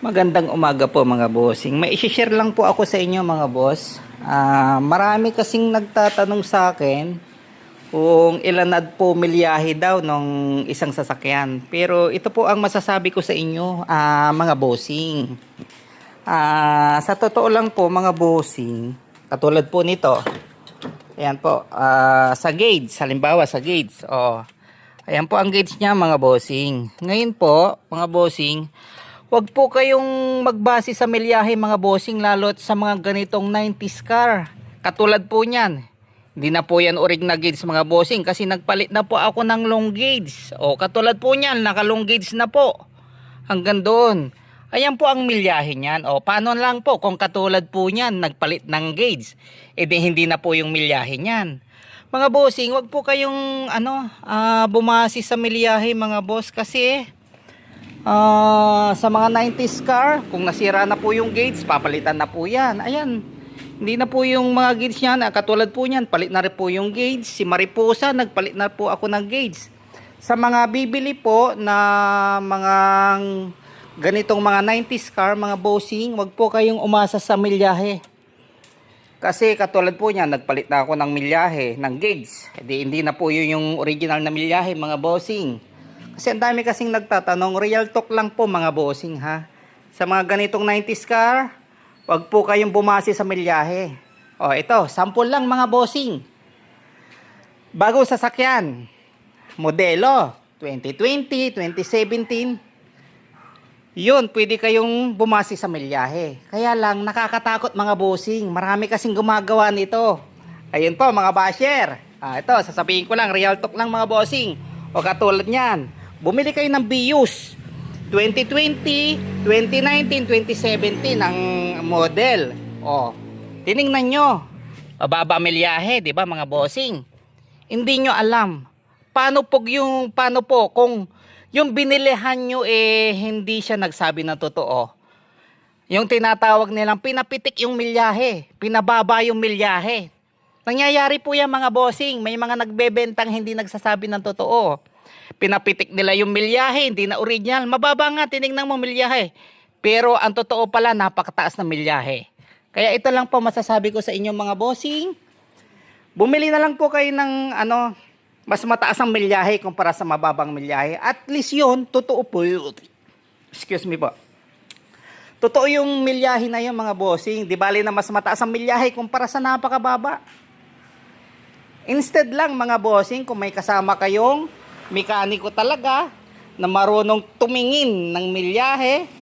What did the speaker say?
Magandang umaga po mga bossing. May i-share lang po ako sa inyo mga boss. Marami kasing nagtatanong sa akin kung ilan na po milyahe daw ng isang sasakyan. Pero ito po ang masasabi ko sa inyo mga bossing. Sa totoo lang po mga bossing, katulad po nito. Ayan po, sa gauge, halimbawa sa gauge. Ayan po ang gauge niya mga bossing. Ngayon po mga bossing, wag po kayong magbase sa milyahe mga bossing, lalo't sa mga ganitong 90s car. Katulad po niyan. Hindi na po yan orig na gauge mga bossing kasi nagpalit na po ako ng long gauge. Katulad po niyan, naka long gauge na po. Hanggang doon. Ayan po ang milyahe niyan. Paano lang po kung katulad po niyan, nagpalit ng gauge. Hindi na po yung milyahe niyan. Mga bossing, wag po kayong bumase sa milyahe mga boss kasi sa mga 90s car, kung nasira na po yung gauge, papalitan na po yan. Ayan, hindi na po yung mga gauge yan. Katulad po yan, palit na rin po yung gauge. Si Mariposa, nagpalit na po ako ng gauge. Sa mga bibili po na mga ganitong mga 90s car, mga bossing, wag po kayong umasa sa milyahe. Kasi katulad po niyan, nagpalit na ako ng milyahe, ng gauge. Hindi na po yun yung original na milyahe mga bossing. Kasi ang dami kasing nagtatanong, real talk lang po mga bossing ha. Sa mga ganitong 90s car, wag po kayong bumase sa milyahe. Ito, sample lang mga bossing. Bagong sasakyan, modelo 2020, 2017. Yun, pwede kayong bumase sa milyahe. Kaya lang, nakakatakot mga bossing. Marami kasing gumagawa nito. Ayun po mga basher. Ito, sasabihin ko lang, real talk lang mga bossing. Katulad niyan. Bumili kayo ng Vios 2020, 2019, 2017 ang model. Tiningnan nyo. Mababa milyahe, di ba mga bossing? Hindi nyo alam. Paano po kung yung binilihan nyo hindi siya nagsabi ng totoo? Yung tinatawag nilang pinapitik yung milyahe, pinababa yung milyahe. Nangyayari po yan mga bossing. May mga nagbebentang hindi nagsasabi ng totoo. Pinapitik nila yung milyahe, hindi na original. Mababa nga, tinignan mo milyahe. Pero ang totoo pala, napakataas na milyahe. Kaya ito lang po masasabi ko sa inyo mga bossing. Bumili na lang po kayo ng mas mataas ang milyahe kumpara sa mababang milyahe. At least yun, totoo po yun. Excuse me po. Totoo yung milyahe na yun mga bossing. Di bali na mas mataas ang milyahe kumpara sa napakababa. Instead lang mga bossing, kung may kasama kayong mekaniko talaga na marunong tumingin ng milyahe,